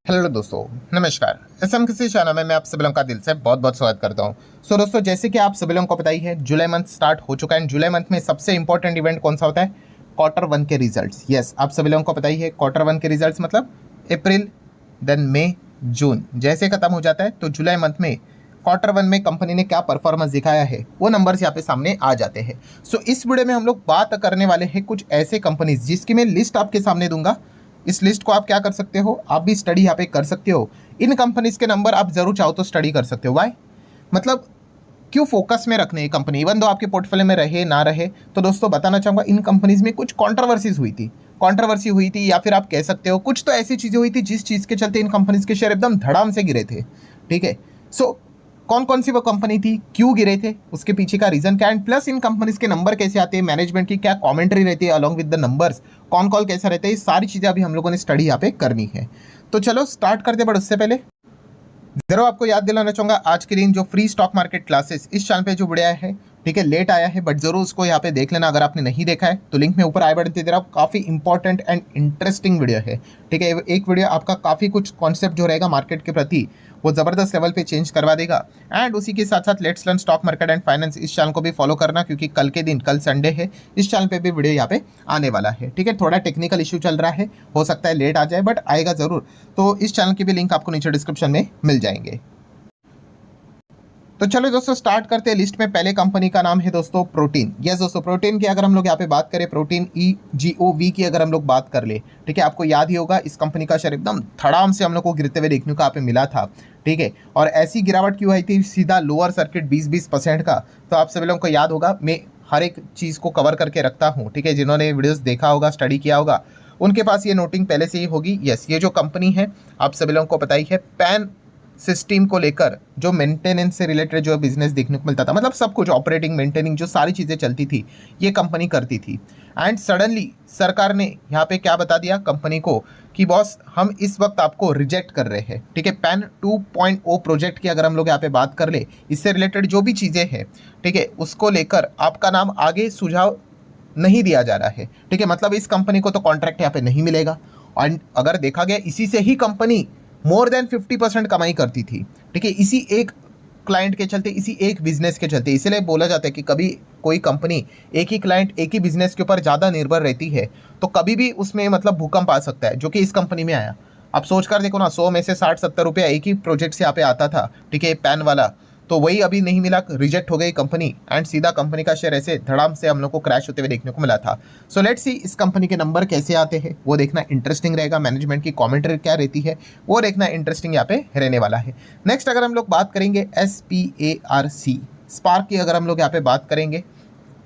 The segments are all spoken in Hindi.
हेलो दोस्तों, नमस्कार। एसएम किसी चैनल में मैं आप सभी लोगों का दिल से बहुत बहुत स्वागत करता हूं। सो दोस्तों, जैसे कि आप सभी लोगों को पता ही है, जुलाई मंथ स्टार्ट हो चुका है। जुलाई मंथ में सबसे इंपॉर्टेंट इवेंट कौन सा होता है? क्वार्टर वन के रिजल्ट्स। यस, आप सभी लोगों को पता ही है, क्वार्टर वन के रिजल्ट्स मतलब अप्रैल, देन मई, जून जैसे खत्म हो जाता है तो जुलाई मंथ में क्वार्टर वन में कंपनी ने क्या परफॉर्मेंस दिखाया है वो नंबर्स यहाँ पे सामने आ जाते हैं। सो इस वीडियो में हम लोग बात करने वाले हैं कुछ ऐसे कंपनीज जिसकी मैं लिस्ट आपके सामने दूंगा। इस लिस्ट को आप क्या कर सकते हो, आप भी स्टडी यहाँ पे कर सकते हो। इन कंपनीज के नंबर आप जरूर चाहो तो स्टडी कर सकते हो। वाई मतलब क्यों फोकस में रखने ये कंपनी, इवन दो आपके पोर्टफोलियो में रहे ना रहे। तो दोस्तों बताना चाहूंगा, इन कंपनीज में कुछ कॉन्ट्रोवर्सीज हुई थी, या फिर आप कह सकते हो कुछ तो ऐसी चीजें हुई थी जिस चीज के चलते इन कंपनीज के शेयर एकदम धड़ाम से गिरे थे। ठीक है, सो कौन कौन सी वो कंपनी थी, क्यों गिरे थे, उसके पीछे का रीजन क्या, एंड प्लस इन कंपनीज के नंबर कैसे आते हैं, मैनेजमेंट की क्या कमेंट्री रहती है अलॉन्ग विद द नंबर्स, कौन कॉल कैसा रहता है, ये सारी चीजें अभी हम लोगों ने स्टडी यहाँ पे करनी है। तो चलो स्टार्ट करते, बट उससे पहले जरूर आपको याद दिलाना चाहूंगा, आज के दिन जो फ्री स्टॉक मार्केट क्लासेस इस चैनल पे जो वीडियो आया है, ठीक है, लेट आया है बट जरूर उसको यहाँ पे देख लेना। अगर आपने नहीं देखा है तो लिंक में ऊपर आई बटन दे दे रहा हूँ। काफी इंपॉर्टेंट एंड इंटरेस्टिंग वीडियो है। ठीक है, एक वीडियो आपका काफी कुछ कॉन्सेप्ट जो रहेगा मार्केट के प्रति वो जबरदस्त लेवल पे चेंज करवा देगा। एंड उसी के साथ साथ let's learn stock market and finance इस चैनल को भी फॉलो करना, क्योंकि कल के दिन, कल संडे है, इस चैनल पे भी वीडियो यहाँ पे आने वाला है। ठीक है, थोड़ा टेक्निकल इश्यू चल रहा है, हो सकता है लेट आ जाए बट आएगा जरूर। तो इस चैनल की भी लिंक आपको नीचे डिस्क्रिप्शन में मिल जाएंगे। तो चलो दोस्तों स्टार्ट करते हैं। लिस्ट में पहले कंपनी का नाम है दोस्तों प्रोटीन। यस दोस्तों, प्रोटीन की अगर हम लोग यहाँ पे बात करें, प्रोटीन EGOV की अगर हम लोग बात कर ले, ठीक है, आपको याद ही होगा इस कंपनी का शेयर एकदम धड़ाम से हम लोग को गिरते हुए देखने को यहाँ पे मिला था। ठीक है, और ऐसी गिरावट क्यों आई थी, सीधा लोअर सर्किट 20% का। तो आप सभी लोगों को याद होगा, मैं हर एक चीज़ को कवर करके रखता हूँ। ठीक है, जिन्होंने वीडियोज़ देखा होगा, स्टडी किया होगा, उनके पास ये नोटिंग पहले से ही होगी। यस, ये जो कंपनी है आप सभी लोगों को पता ही है, पैन सिस्टम को लेकर जो मेंटेनेंस से रिलेटेड जो बिजनेस देखने को मिलता था, मतलब सब कुछ ऑपरेटिंग मेंटेनिंग जो सारी चीज़ें चलती थी ये कंपनी करती थी। एंड सडनली सरकार ने यहाँ पे क्या बता दिया कंपनी को कि बॉस हम इस वक्त आपको रिजेक्ट कर रहे हैं। ठीक है, पैन 2.0 प्रोजेक्ट की अगर हम लोग यहाँ पे बात कर ले, इससे रिलेटेड जो भी चीज़ें हैं, ठीक है, उसको लेकर आपका नाम आगे सुझाव नहीं दिया जा रहा है। ठीक है, मतलब इस कंपनी को तो कॉन्ट्रैक्ट यहाँ पे नहीं मिलेगा। और अगर देखा गया, इसी से ही कंपनी मोर देन 50% कमाई करती थी। ठीक है, इसी एक क्लाइंट के चलते, इसी एक बिजनेस के चलते। इसलिए बोला जाता है कि कभी कोई कंपनी एक ही क्लाइंट, एक ही बिजनेस के ऊपर ज़्यादा निर्भर रहती है तो कभी भी उसमें मतलब भूकंप आ सकता है, जो कि इस कंपनी में आया। आप सोच कर देखो ना, 100 में से 60-70 रुपया एक ही प्रोजेक्ट से यहाँ पे आता था। ठीक है, पैन वाला, तो वही अभी नहीं मिला, रिजेक्ट हो गई कंपनी, एंड सीधा कंपनी का शेयर ऐसे धड़ाम से हम लोग को क्रैश होते हुए देखने को मिला था। सो लेट्स सी इस कंपनी के नंबर कैसे आते हैं वो देखना इंटरेस्टिंग रहेगा। मैनेजमेंट की कमेंट्री क्या रहती है वो देखना इंटरेस्टिंग यहाँ पे रहने वाला है। नेक्स्ट अगर हम लोग बात करेंगे SPARC, स्पार्क की अगर हम लोग यहाँ पे बात करेंगे,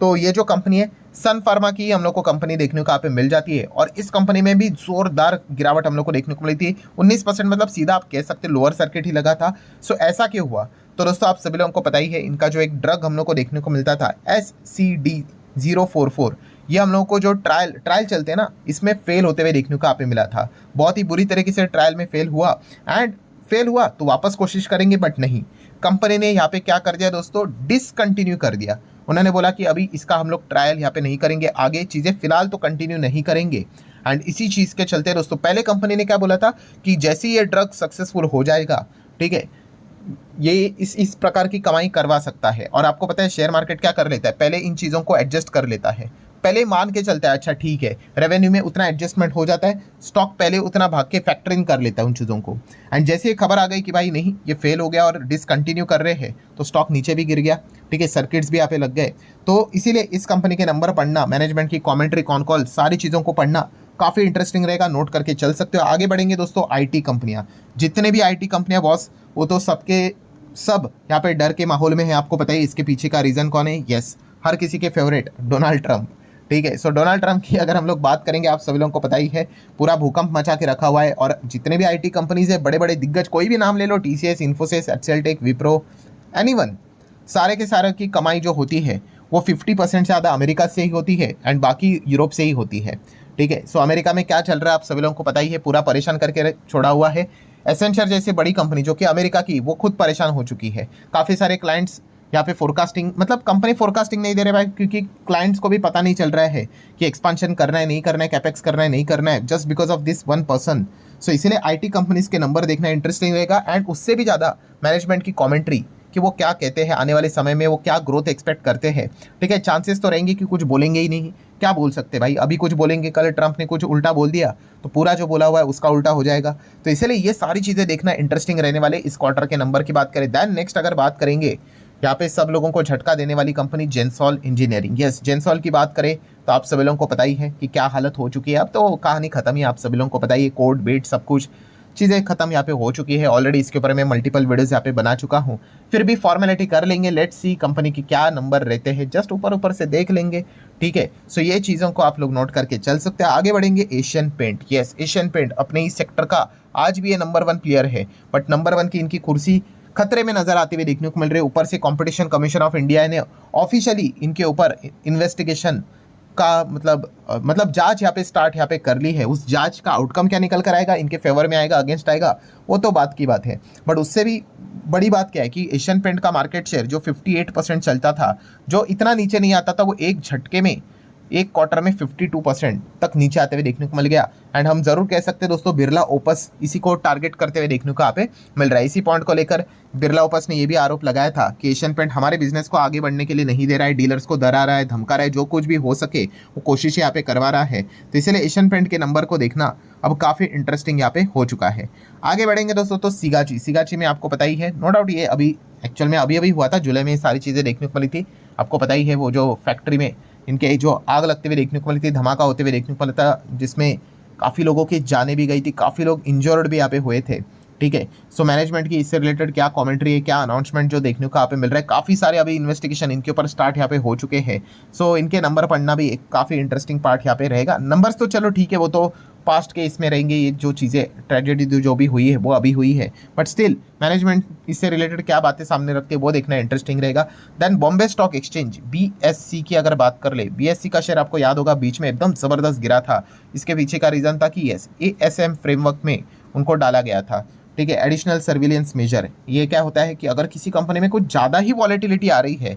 तो ये जो कंपनी है सन फार्मा की हम लोग को कंपनी देखने को यहाँ पे मिल जाती है। और इस कंपनी में भी जोरदार गिरावट हम लोग को देखने को मिली थी, 19%, मतलब सीधा आप कह सकते लोअर सर्किट ही लगा था। सो ऐसा क्यों हुआ? तो दोस्तों आप सभी लोगों को पता ही है, इनका जो एक ड्रग हम लोग को देखने को मिलता था SCD-044, ये हम लोगों को जो ट्रायल चलते हैं ना, इसमें फेल होते हुए देखने को यहाँ पे मिला था। बहुत ही बुरी तरीके से ट्रायल में फेल हुआ, एंड फेल हुआ तो वापस कोशिश करेंगे बट नहीं, कंपनी ने यहाँ पे क्या कर दिया दोस्तों, डिसकंटिन्यू कर दिया। उन्होंने बोला कि अभी इसका हम लोग ट्रायल यहाँ पे नहीं करेंगे, आगे चीज़ें फिलहाल तो कंटिन्यू नहीं करेंगे। एंड इसी चीज़ के चलते दोस्तों, पहले कंपनी ने क्या बोला था कि जैसे ये ड्रग सक्सेसफुल हो जाएगा, ठीक है, ये इस प्रकार की कमाई करवा सकता है। और आपको पता है शेयर मार्केट क्या कर लेता है, पहले इन चीज़ों को एडजस्ट कर लेता है, पहले मान के चलता है अच्छा ठीक है, रेवेन्यू में उतना एडजस्टमेंट हो जाता है, स्टॉक पहले उतना भाग के फैक्टरिंग कर लेता है उन चीज़ों को। एंड जैसे ये खबर आ गई कि भाई नहीं ये फेल हो गया और डिसकंटिन्यू कर रहे हैं, तो स्टॉक नीचे भी गिर गया। ठीक है, सर्किट्स भी यहाँ पे लग गए। तो इसीलिए इस कंपनी के नंबर पढ़ना, मैनेजमेंट की कॉमेंट्री, कॉन कॉल, सारी चीज़ों को पढ़ना काफ़ी इंटरेस्टिंग रहेगा, नोट करके चल सकते हो। आगे बढ़ेंगे दोस्तों, IT कंपनियाँ, जितने भी IT कंपनियाँ बॉस, वो तो सब यहाँ पे डर के माहौल में है। आपको पता है इसके पीछे का रीज़न कौन है? यस, हर किसी के फेवरेट डोनाल्ड ट्रंप। ठीक है, सो डोनाल्ड ट्रंप की अगर हम लोग बात करेंगे, आप सभी लोगों को पता ही है, पूरा भूकंप मचा के रखा हुआ है। और जितने भी IT कंपनीज है, बड़े बड़े दिग्गज, कोई भी नाम ले लो, TCS, इन्फोसिस, एक्सेलटेक, विप्रो, एनीवन, सारे के सारे की कमाई जो होती है वो 50% से ज़्यादा अमेरिका से ही होती है, एंड बाकी यूरोप से ही होती है। ठीक है, सो अमेरिका में क्या चल रहा है आप सभी लोगों को पता ही है, पूरा परेशान करके छोड़ा हुआ है। एसेंचर जैसे बड़ी कंपनी जो कि अमेरिका की, वो खुद परेशान हो चुकी है। काफ़ी सारे क्लाइंट्स यहाँ पे फोरकास्टिंग, मतलब कंपनी फोरकास्टिंग नहीं दे रहे भाई, क्योंकि क्लाइंट्स को भी पता नहीं चल रहा है कि एक्सपांशन करना है नहीं करना है, कैपेक्स करना है नहीं करना है, just because of this one person. So इसीलिए आईटी कंपनीज के नंबर देखना इंटरेस्टिंग रहेगा, एंड उससे भी ज़्यादा मैनेजमेंट की कमेंट्री कि वो क्या कहते हैं आने वाले समय में, वो क्या ग्रोथ एक्सपेक्ट करते हैं। ठीक है, चांसेस तो रहेंगे कि कुछ बोलेंगे ही नहीं, क्या बोल सकते भाई, अभी कुछ बोलेंगे, कल ट्रंप ने कुछ उल्टा बोल दिया तो पूरा जो बोला हुआ है उसका उल्टा हो जाएगा। तो इसलिए ये सारी चीज़ें देखना इंटरेस्टिंग रहने वाले इस क्वार्टर के नंबर की बात करें। दैन नेक्स्ट अगर बात करेंगे, यहाँ पे सब लोगों को झटका देने वाली कंपनी जेंसॉल इंजीनियरिंग। यस, जेंसॉल की बात करें तो आप सभी लोगों को पता ही है कि क्या हालत हो चुकी है, अब तो कहानी खत्म ही, आप सभी लोगों को पता ही है, कोड बेट सब कुछ चीज़ें खत्म यहाँ पे हो चुकी है ऑलरेडी। इसके ऊपर मैं मल्टीपल वीडियोस यहाँ पे बना चुका हूँ, फिर भी फॉर्मेलिटी कर लेंगे। लेट्स सी कंपनी की क्या नंबर रहते हैं, जस्ट ऊपर ऊपर से देख लेंगे। ठीक है, सो ये चीज़ों को आप लोग नोट करके चल सकते हैं। आगे बढ़ेंगे, Asian paint. Yes, Asian paint अपने इस सेक्टर का आज भी ये नंबर 1 प्लेयर है, बट नंबर 1 की इनकी कुर्सी खतरे में नजर आते हुए देखने को मिल रही है। ऊपर से कंपटीशन कमीशन ऑफ इंडिया ने ऑफिशियली इनके ऊपर इन्वेस्टिगेशन का मतलब जांच यहाँ पे स्टार्ट यहाँ पे कर ली है। उस जांच का आउटकम क्या निकल कर आएगा, इनके फेवर में आएगा, अगेंस्ट आएगा, वो तो बात की बात है। बट उससे भी बड़ी बात क्या है कि एशियन पेंट का मार्केट शेयर जो 58% चलता था, जो इतना नीचे नहीं आता था, वो एक झटके में एक क्वार्टर में 52% तक नीचे आते हुए देखने को मिल गया। एंड हम जरूर कह सकते हैं दोस्तों, बिरला ओपस इसी को टारगेट करते हुए देखने को यहाँ पे मिल रहा है। इसी पॉइंट को लेकर बिरला ओपस ने ये भी आरोप लगाया था कि एशियन पेंट हमारे बिजनेस को आगे बढ़ने के लिए नहीं दे रहा है, डीलर्स को डरा रहा है, धमका रहा है, जो कुछ भी हो सके वो कोशिश यहाँ पे करवा रहा है। तो इसलिए एशियन पेंट के नंबर को देखना अब काफ़ी इंटरेस्टिंग यहाँ पे हो चुका है। आगे बढ़ेंगे दोस्तों, तो सिगाची में आपको पता ही है, नो डाउट ये अभी एक्चुअल में अभी हुआ था, जुलाई में सारी चीज़ें देखने को मिली थी। आपको पता ही है वो जो फैक्ट्री में इनके जो आग लगते हुए देखने को मिली थी, धमाका होते हुए देखने को मिला था, जिसमें काफ़ी लोगों की जानें भी गई थी, काफ़ी लोग इंजर्ड भी यहाँ पे हुए थे। ठीक है, सो मैनेजमेंट की इससे रिलेटेड क्या कमेंट्री है, क्या अनाउंसमेंट जो देखने को यहाँ पे मिल रहा है, काफ़ी सारे अभी इन्वेस्टिगेशन इनके ऊपर स्टार्ट यहाँ पे हो चुके हैं। सो इनके नंबर पढ़ना भी एक काफ़ी इंटरेस्टिंग पार्ट यहाँ पे रहेगा। नंबर्स तो चलो ठीक है, वो तो पास्ट के इसमें रहेंगे, ये जो चीज़ें ट्रेजेडी जो भी हुई है वो अभी हुई है, बट स्टिल मैनेजमेंट इससे रिलेटेड क्या बातें सामने रखते हैं वो देखना इंटरेस्टिंग रहेगा। Then Bombay stock exchange BSE की अगर बात कर ले, BSE का शेयर आपको याद होगा बीच में एकदम ज़बरदस्त गिरा था। इसके पीछे का रीज़न था कि यस, ASM फ्रेमवर्क में उनको डाला गया था। ठीक है, एडिशनल सर्विलेंस मेजर। ये क्या होता है कि अगर किसी कंपनी में कुछ ज़्यादा ही वॉलेटिलिटी आ रही है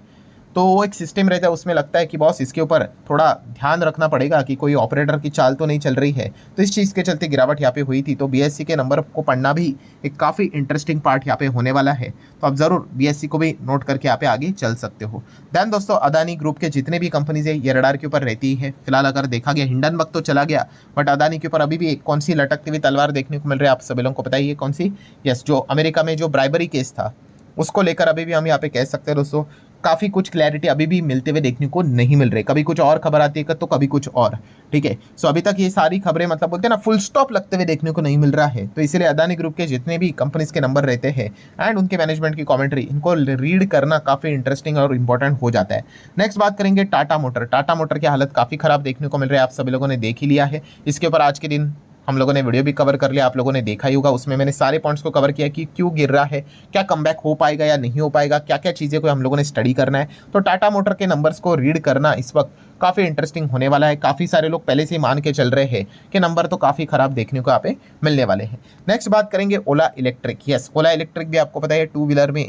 तो वो एक सिस्टम रहता है, उसमें लगता है कि बॉस इसके ऊपर थोड़ा ध्यान रखना पड़ेगा कि कोई ऑपरेटर की चाल तो नहीं चल रही है। तो इस चीज़ के चलते गिरावट यहाँ पे हुई थी। तो BSE के नंबर को पढ़ना भी एक काफ़ी इंटरेस्टिंग पार्ट यहाँ पे होने वाला है। तो आप ज़रूर BSE को भी नोट करके यहाँ पे आगे चल सकते हो। दैन दोस्तों, अदानी ग्रुप के जितने भी कंपनीज है ये रडार के ऊपर रहती है। फिलहाल अगर देखा गया, हिंडनबर्ग तो चला गया, बट अदानी के ऊपर अभी भी एक कौन सी लटकती हुई तलवार देखने को मिल रही है, आप सभी लोगों को पता ही है कौन सी। यस, जो अमेरिका में जो ब्राइबरी केस था उसको लेकर अभी भी हम यहाँ पे कह सकते हैं दोस्तों, काफ़ी कुछ क्लैरिटी अभी भी मिलते हुए देखने को नहीं मिल रही। कभी कुछ और खबर आती है तो कभी कुछ और। ठीक है, सो अभी तक ये सारी खबरें मतलब बोलते हैं ना फुल स्टॉप लगते हुए देखने को नहीं मिल रहा है। तो इसीलिए अदानी ग्रुप के जितने भी कंपनीज के नंबर रहते हैं एंड उनके मैनेजमेंट की कमेंट्री, इनको रीड करना काफ़ी इंटरेस्टिंग और इंपॉर्टेंट हो जाता है। नेक्स्ट बात करेंगे टाटा मोटर। टाटा मोटर की हालत काफ़ी खराब देखने को मिल रही है, आप सभी लोगों ने देख ही लिया है। इसके ऊपर आज के दिन हम लोगों ने वीडियो भी कवर कर लिया, आप लोगों ने देखा ही होगा, उसमें मैंने सारे पॉइंट्स को कवर किया कि क्यों गिर रहा है, क्या कमबैक हो पाएगा या नहीं हो पाएगा, क्या क्या चीज़ें को हम लोगों ने स्टडी करना है। तो टाटा मोटर के नंबर्स को रीड करना इस वक्त काफ़ी इंटरेस्टिंग होने वाला है। काफ़ी सारे लोग पहले से ही मान के चल रहे हैं कि नंबर तो काफ़ी खराब देखने को यहाँ पे मिलने वाले हैं। नेक्स्ट बात करेंगे ओला इलेक्ट्रिक। यस, ओला इलेक्ट्रिक भी आपको पता है 2 व्हीलर में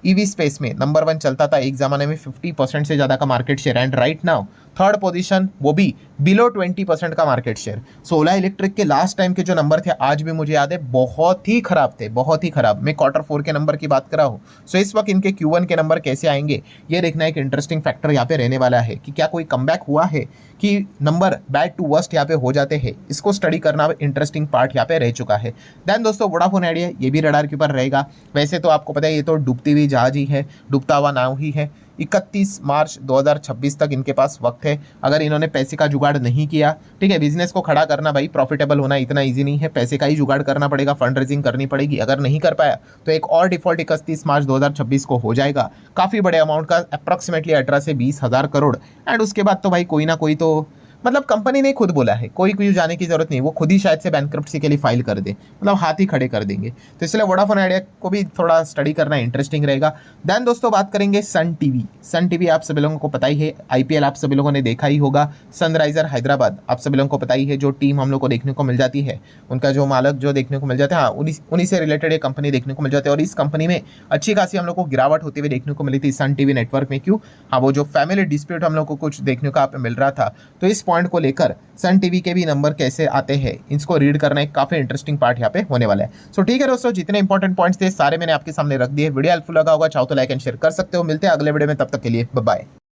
EV स्पेस में नंबर 1 चलता था एक ज़माने में, 50% से ज़्यादा का market share, and right now third position, वो भी बिलो 20% का मार्केट शेयर। सो ओला इलेक्ट्रिक के लास्ट टाइम के जो नंबर थे आज भी मुझे याद है बहुत ही खराब थे, बहुत ही खराब। मैं Q4 के नंबर की बात कर रहा हूँ। सो इस वक्त इनके Q1 के नंबर कैसे आएंगे ये देखना एक इंटरेस्टिंग फैक्टर यहाँ पे रहने वाला है कि क्या कोई कमबैक हुआ है कि नंबर बैड टू वर्स्ट यहाँ पे हो जाते हैं। इसको स्टडी करना इंटरेस्टिंग पार्ट यहाँ पे रह चुका है। देन दोस्तों, वोडाफोन आइडिया ये भी रडार के ऊपर रहेगा। वैसे तो आपको पता है ये तो डूबती हुई जहाज ही है, डूबता हुआ नाव ही है। 31 मार्च 2026 तक इनके पास वक्त है। अगर इन्होंने पैसे का जुगाड़ नहीं किया, ठीक है, बिजनेस को खड़ा करना भाई, प्रॉफिटेबल होना इतना इजी नहीं है, पैसे का ही जुगाड़ करना पड़ेगा, फंड रेजिंग करनी पड़ेगी। अगर नहीं कर पाया तो एक और डिफॉल्ट 31 मार्च 2026 को हो जाएगा, काफ़ी बड़े अमाउंट का, अप्रॉक्सीमेटली 18 से 20 हज़ार करोड़। एंड उसके बाद तो भाई कोई ना कोई तो मतलब कंपनी ने खुद बोला है, कोई जाने की जरूरत नहीं, वो खुद ही शायद से बैंकरप्सी के लिए फाइल कर दे, मतलब हाथ ही खड़े कर देंगे। तो इसलिए वोडाफोन आइडिया को भी थोड़ा स्टडी करना इंटरेस्टिंग रहेगा। देन दोस्तों बात करेंगे सन टीवी। सन टीवी आप सभी लोगों को पता ही है, IPL आप सभी लोगों ने देखा ही होगा। सनराइजर हैदराबाद आप सभी लोगों को पता ही है, जो टीम हम लोग को देखने को मिल जाती है, उनका जो मालक जो देखने को मिल जाता है, हाँ उन्हीं से रिलेटेड ये कंपनी देखने को मिल जाती है। और इस कंपनी में अच्छी खासी हम लोग को गिरावट होती हुई देखने को मिली थी सन टीवी नेटवर्क में। क्यों? हाँ, वो जो फैमिली डिस्प्यूट हम लोग को कुछ देखने को आप मिल रहा था। तो इस पॉइंट को लेकर सन टीवी के भी नंबर कैसे आते हैं, इसको रीड करना एक काफी इंटरेस्टिंग पार्ट यहाँ पे होने वाला है। सो ठीक है दोस्तों, जितने इंपॉर्टेंट पॉइंट्स थे सारे मैंने आपके सामने रख दिए। वीडियो हेल्पफुल लगा होगा, चाहो तो लाइक एंड शेयर कर सकते हो। मिलते हैं अगले वीडियो में, तब तक के लिए बाय बाय।